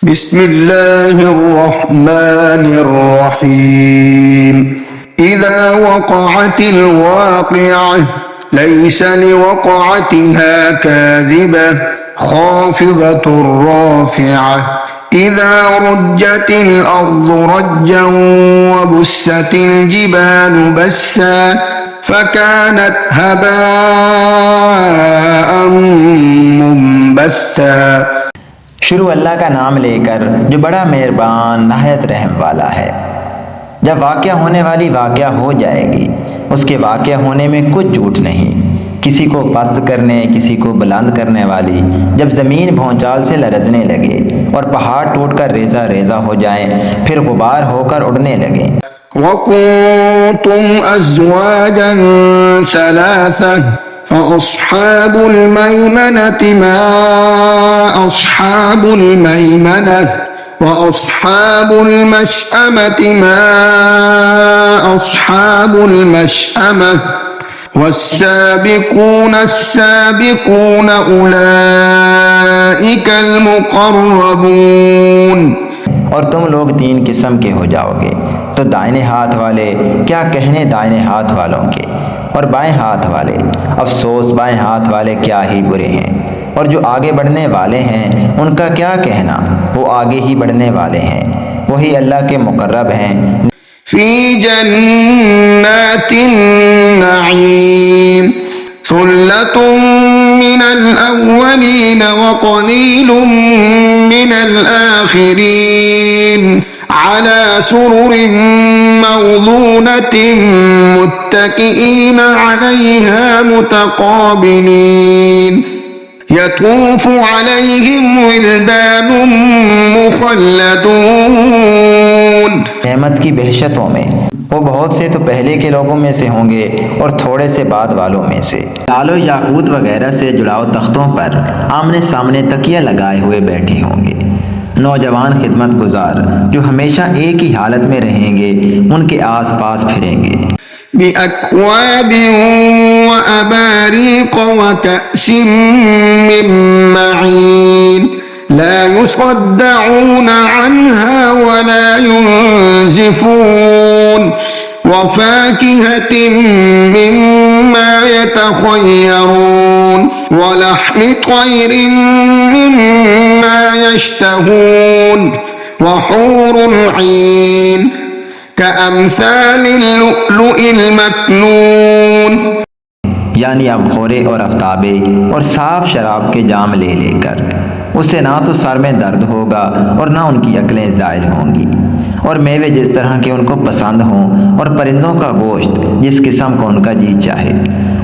बिस्मिल्लाहिर्रहमानिर्रहीम। इज़ा वक़अतिल वाक़िअह लैसा लिवक़अतिहा काज़िबह ख़ाफ़िज़तुर राफ़िअह। इज़ा रुज्जतिल अर्ज़ु रज्जन व बुस्सतिल जिबालु बस्सा फ़कानत हबाअन मुंबस्सा। शुरू अल्लाह का नाम लेकर जो बड़ा मेहरबान नहायत रहम वाला है। जब वाक़या होने वाली वाक़या हो जाएगी, उसके वाक़या होने में कुछ झूठ नहीं। किसी को पस्त करने, किसी को बुलंद करने वाली जब ज़मीन भौचाल से लरज़ने लगे और पहाड़ टूटकर रेज़ा रेज़ा हो जाएं, फिर गुबार होकर उड़ने लगे। वकुंतुम अज़वाजन सलासा फ़अस्हाबुल मैमनति मा अस्हाबुल मैमनह व अस्हाबुल मशअमति मा अस्हाबुल मशअमह वस्साबिकून अस्साबिकून उलाइकल मुक़र्रबून। और तुम लोग तीन किस्म के हो जाओगे, तो दाहिने हाथ वाले क्या कहने दाहिने हाथ वालों के, और बाएं हाथ वाले अफसोस बाएं हाथ वाले क्या ही बुरे हैं। और जो आगे बढ़ने वाले हैं उनका क्या कहना, वो आगे ही बढ़ने वाले हैं, वही अल्लाह के मुकर्रब हैं। फी जन्नातिन नईम सुल्लतुम मिनल अव्वलीन व क़लीलुम मिनल आखिरीन अला सुरुरिन मौज़ूनतिन मुत्तकिईन अलैहा मुतक़ाबिलीन यतूफ़ु अलैहिम विल्दानुम मुख़ल्लदून। नेमत की बहशतों में वो बहुत से तो पहले के लोगों में से होंगे और थोड़े से बाद वालों में से। लालो याकूत वगैरह से जुड़ाव तख्तों पर आमने सामने तकिया लगाए हुए बैठे होंगे। नौजवान खिदमत गुजार जो हमेशा एक ही हालत में रहेंगे, उनके आस पास फिरेंगे। बिअक्वाबिन व अबारीक़ व कअसिन मिन मईन ला युसद्दऊन अन्हा व ला युनज़िफून व फाकिहतिन मिम्मा यतख़य्यरून व लहमि तयरिन मिम्मा यश्तहून व हूरुन ईन कअम्सालिल लुअलुइल मकनून। यानी अब खोरे और आफ्ताबे और साफ शराब के जाम ले लेकर उसे ना तो सर में दर्द होगा और ना उनकी अक्लें ज़ायल होंगी, और मेवे जिस तरह के उनको पसंद हों, और परिंदों का गोश्त जिस किस्म को उनका जी चाहे,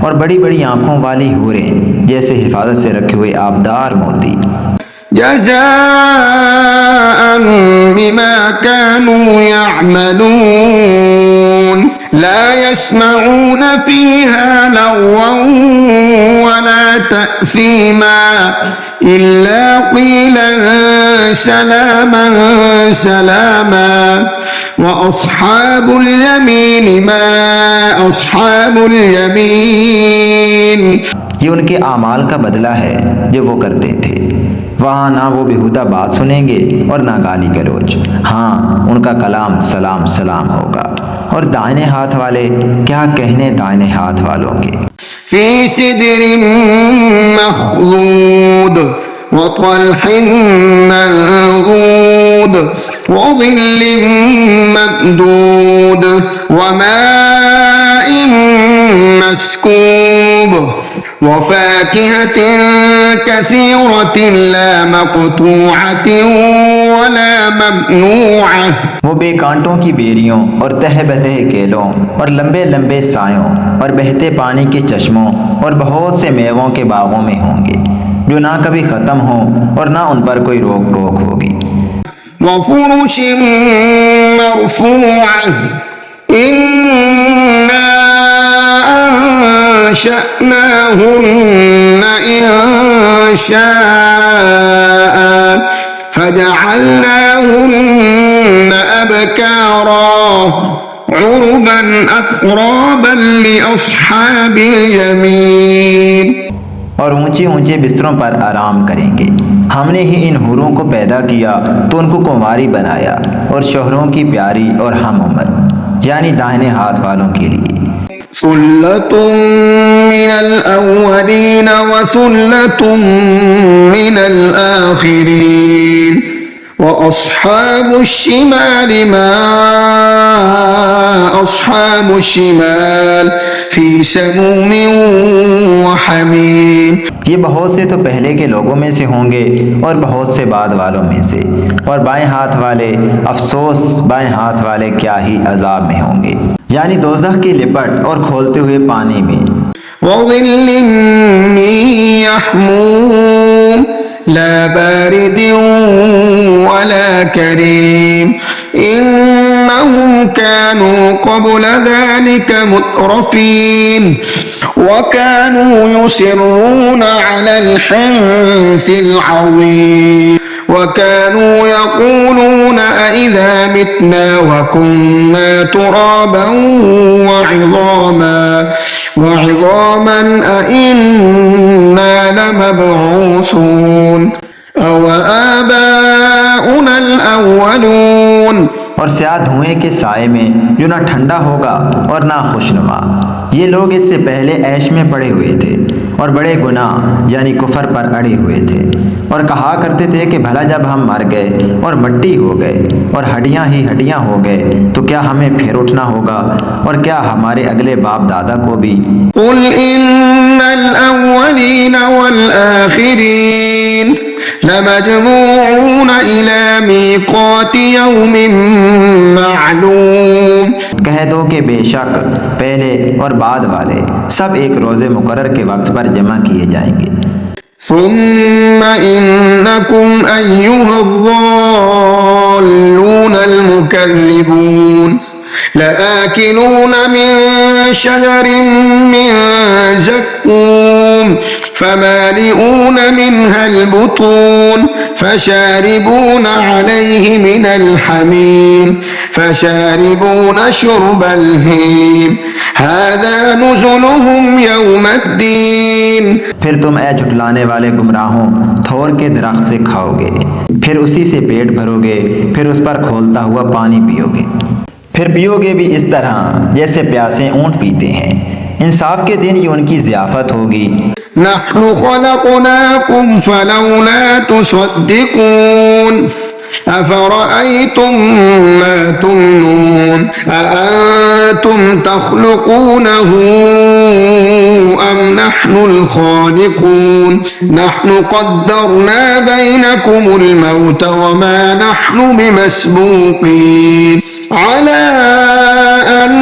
और बड़ी बड़ी आंखों वाली हूरें जैसे हिफाजत से रखे हुए आबदार मोती। जज़ाअन बिमा कानू यअमलून ला यस्मऊन फीहा लग़वन वला तअसीमा इल्ला क़ीलन सलामन सलामा व अस्हाबुल यमीन मा अस्हाबुल यमीन। ये उनके आमाल का बदला है जो वो करते थे। वहाँ ना वो बेहुदा बात सुनेंगे और ना गाली गलौज। हाँ, उनका कलाम सलाम सलाम होगा। और दाहिने हाथ वाले क्या कहने दाहिने हाथ वालों के। फी सिदरिन मख़्ज़ूद व तल्हिन मंज़ूद व ज़िल्लिन ममदूद व माइन मस्कूब व फ़ाकिहतिन कसीरतिन ला मक़तूअतिन व ला ममनूअह। वो बेकांटों की बेरियों और तह बतह केलों और लंबे लंबे सायों और बहते पानी के चश्मों और बहुत से मेवों के बागों में होंगे, जो ना कभी ख़त्म हो और ना उन पर कोई रोक टोक होगी। व फ़ुरुशिन मरफ़ूअह इन्ना अंशअनाहुन्न इंशाअ फजअलनाहुन्न अबकारा उरुबन अतराबन लिअस्हाबिल यमीन। और ऊंचे ऊंचे बिस्तरों पर आराम करेंगे। हमने ही इन हूरों को पैदा किया तो उनको कुंवारी बनाया और शोहरों की प्यारी और हम उम्र यानी दाहिने हाथ वालों के लिए। सुल्लतुम मिनल अव्वलीन व सुल्लतुम मिनल आखिरीन व अस्हाबुश शिमाल मा अस्हाबुश शिमाल फी समूमिन व हमीम। ये बहुत से तो पहले के लोगों में से होंगे और बहुत से बाद वालों में से, और बाएं हाथ वाले अफसोस बाएं हाथ वाले क्या ही अजाब में होंगे, यानी दोज़ख की लिपट और खोलते हुए पानी में। वज़िल्लिम मिन यहमूम ला बारिदिन वला करीम इन्नहुम कानू क़ब्ल ज़ालिका मुत्रफ़ीन व कानू युसिर्रूना अलल हिन्सिल अज़ीम व कानू यक़ूलून अइज़ा मितना व कुन्ना तुराबन व इज़ामन अइन्ना लमबऊसून अव आबाउनल अव्वलून। और स्याह धुएं के साए में जो ना ठंडा होगा और ना खुशनुमा। ये लोग इससे पहले ऐश में पड़े हुए थे और बड़े गुनाह यानी कुफर पर अड़े हुए थे, और कहा करते थे कि भला जब हम मर गए और मिट्टी हो गए और हड्डियां ही हड्डियां हो गए तो क्या हमें फिर उठना होगा, और क्या हमारे अगले बाप दादा को भी। कुल इन्नल अव्वलीन वल आखिरीन लमजमूऊन इला मीक़ाति यौमिन मालूम। कह दो कि बेशक पहले और बाद वाले सब एक रोजे मुकर्रर के वक्त पर जमा किए जाएंगे। सुम्मा इन्नकुम अय्युहज़्ज़ाल्लूनल मुकज़्ज़िबून लआकिलून मिन शजरिन मिन ज़क्कूम फमालिऊन मिनहल बुतून फशारिबून अलैहि मिनल हमीम फशारिबून शुर्बल हीम हाज़ा नुज़ुलुहुम यौमद्दीन। फिर तुम ऐ झुटलाने वाले गुमराहों थोर के दरख्त से खाओगे, फिर उसी से पेट भरोगे, फिर उस पर खोलता हुआ पानी पियोगे, फिर पियोगे भी इस तरह जैसे प्यासे ऊंट पीते हैं। इंसाफ के दिन ये उनकी ज़ियाफत होगी। नहनु खलक़नाकुम फलौला तुसद्दिक़ून अफ़रअयतुम मा तुमनून अअंतुम तख़्लुक़ूनहु अम नहनुल ख़ालिक़ून नहनु क़द्दरना बैनकुमुल मौत वमा नहनु बिमस्बूक़ीन अला अन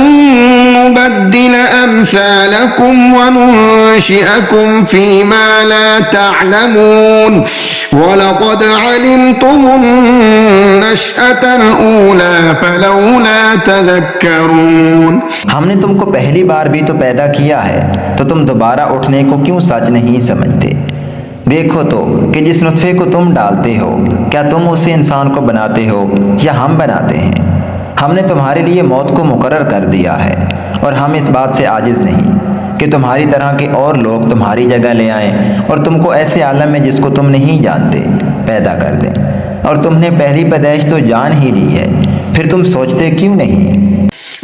नुबद्दिल अम्सालकुम वनुनशिअकुम फ़ीमा ला तअलमून वलक़द अलिमतुमुन नशअतल ऊला फलौला तज़क्करून। हमने तुमको पहली बार भी तो पैदा किया है, तो तुम दोबारा उठने को क्यों सच नहीं समझते? देखो तो कि जिस नुत्फे को तुम डालते हो क्या तुम उससे इंसान को बनाते हो या हम बनाते हैं? हमने तुम्हारे लिए मौत को मुकर्रर कर दिया है, और हम इस बात से आजिज नहीं कि तुम्हारी तरह के और लोग तुम्हारी जगह ले आएं और तुमको ऐसे आलम में जिसको तुम नहीं जानते पैदा कर दें। और तुमने पहली पैदाइश तो जान ही ली है, फिर तुम सोचते क्यों नहीं?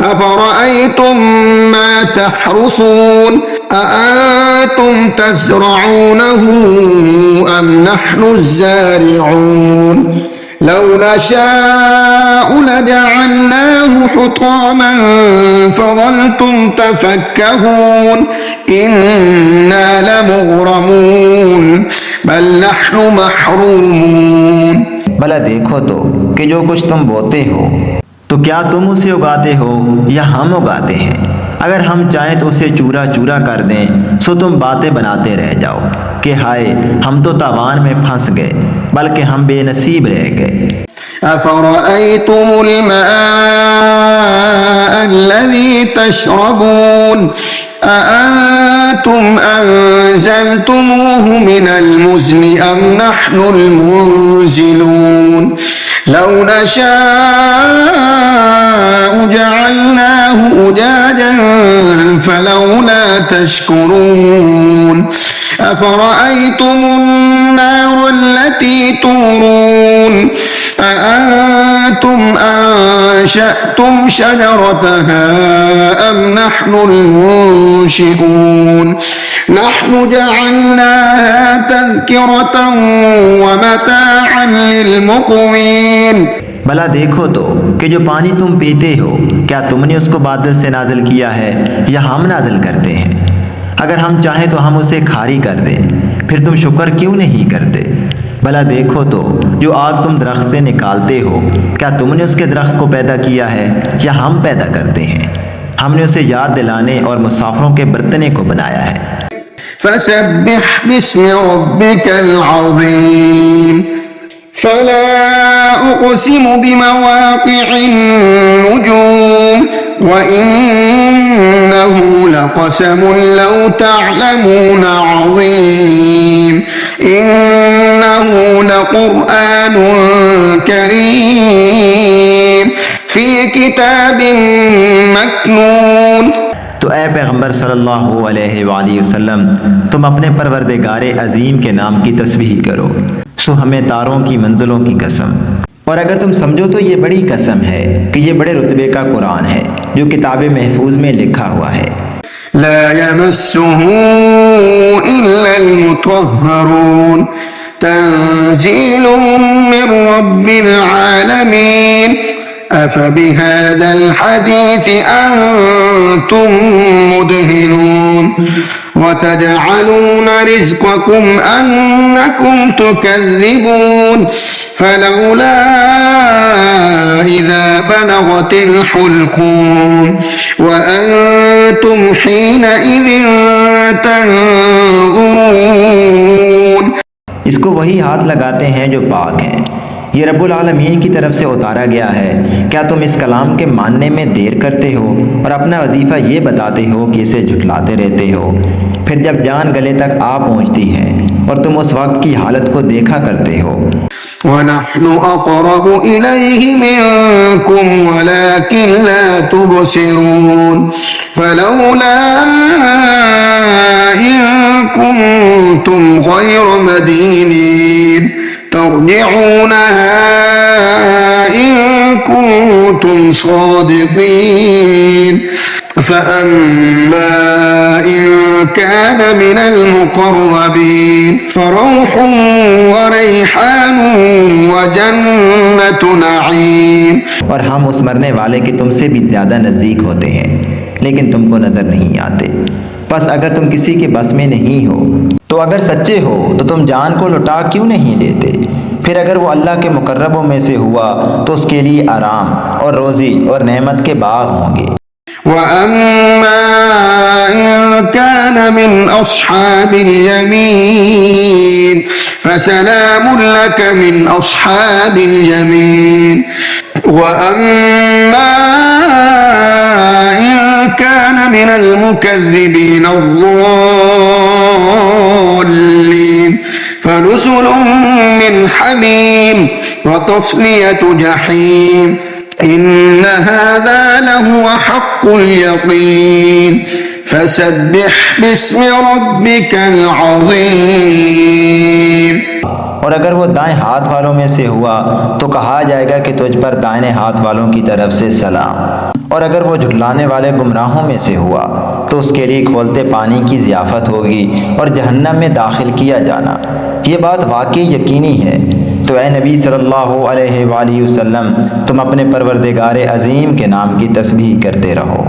अफ़रअयतुम मा तहरुसून अअंतुम तज़रऊनहु अम नहनुज़्ज़ारिऊन लौ नशाअ लजअलनाहु हुतामन फज़ल्तुम तफ़क्कहून इन्ना लमुग़रमून बल नहनु महरूमून। भला देखो तो कि जो कुछ तुम बोते हो तो क्या तुम उसे उगाते हो या हम उगाते हैं? अगर हम चाहें तो उसे चूरा चूरा कर दें, सो तुम बातें बनाते रह जाओ कि हाय हम तो तावान में फंस गए, बल्कि हम बेनसीब रह गए। अफ़रअयतुमुल माअ अल्लज़ी तशरबून अअंतुम अंज़लतुमूहु मिनल मुज़्नि अम नहनुल मुनज़िलून लौ नशाअ जअलनाहु उजाजन फलौला तशकुरून أفرأيتم النار التي تورون أأنتم أنشأتم شجرتها أم نحن المنشئون نحن جعلناها تذكرة ومتاعا للمقوين। भला देखो तो कि जो पानी तुम पीते हो क्या तुमने उसको बादल से नाजिल किया है या हम नाजिल करते हैं? अगर हम चाहें तो हम उसे खारी कर दें, फिर तुम शुक्र क्यों नहीं करते? भला देखो तो जो आग तुम दरख्त से निकालते हो क्या तुमने उसके दरख्त को पैदा किया है या हम पैदा करते हैं? हमने उसे याद दिलाने और मुसाफिरों के बरतने को बनाया है। फसब्बिह बिस्मि रब्बिकल अज़ीम फला उक़सिमु बिमवाक़िअन नुजूम व इन्नहु लक़समुन लौ तअलमून अज़ीम इन्नहु लक़ुरआनुन करीम फ़ी किताबिन मकनून। तो ए पैगम्बर सल्लल्लाहु अलैहि वसल्लम तुम अपने परवरदिगारे अजीम के नाम की तस्बीह करो। सो हमें तारों की मंजिलों की कसम, और अगर तुम समझो तो ये बड़ी कसम है कि ये बड़े रुतबे का कुरान है जो किताब महफूज में लिखा हुआ है। ला यमस्सुहु इल्लल मुतहहरून तंजीलुम मिर रब्बिल आलमीन अफबिहाज़ल हदीस अंतुम मुदहिनून वतजअलून रिज़्क़कुम अन्नकुम तुकज़्ज़िबून फलौला इज़ा बलगतिल हुल्क़ूम वअंतुम हीनइज़िन तंज़ुरून। इसको वही हाथ लगाते हैं जो पाक हैं, ये रब्बुल आलमीन की तरफ से उतारा गया है। क्या तुम इस कलाम के मानने में देर करते हो और अपना वजीफ़ा ये बताते हो कि इसे झुटलाते रहते हो? फिर जब जान गले तक आ पहुँचती है और तुम उस वक्त की हालत को देखा करते हो। वनहनु अक़रबु इलैहि मिनकुम वलाकिन ला तुबसिरून फलौला इन कुंतुम गैर मदीनीन तर्जिऊनहा इन कुंतुम सादिकीन फअम्मा इन कान मिनल मुक़र्रबीन फरौह व रैहान व जन्नतु नईम। और हम उस मरने वाले के तुमसे भी ज़्यादा नज़दीक होते हैं लेकिन तुमको नज़र नहीं आते। बस अगर तुम किसी के बस में नहीं हो तो अगर सच्चे हो तो तुम जान को लुटा क्यों नहीं लेते? फिर अगर वो अल्लाह के मुकर्रबों में से हुआ तो उसके लिए आराम और रोज़ी और नेमत के बाग होंगे। वअम्मा इन कान मिन अस्हाबिल यमीन फसलामुन लक मिन अस्हाबिल यमीन वअम्मा इन कान मिनल मुकज़्ज़िबीन अज़्ज़ाल्लीन फनुज़ुलुम मिन हमीम व तस्लियतु जहीम इन्न हाज़ा लहुव हक़्क़ुल यक़ीन फसब्बिह बिस्मि रब्बिकल अज़ीम। और अगर वो दाएं हाथ वालों में से हुआ तो कहा जाएगा कि तुझ पर दाहिने हाथ वालों की तरफ से सलाम। और अगर वो झुटलाने वाले गुमराहों में से हुआ तो उसके लिए खोलते पानी की ज़ियाफ़त होगी और जहन्नम में दाखिल किया जाना। ये बात वाकई यकीनी है। तो ए नबी सल्लल्लाहु अलैहि वसल्लम तुम अपने परवरदिगार अज़ीम के नाम की तस्बीह करते रहो।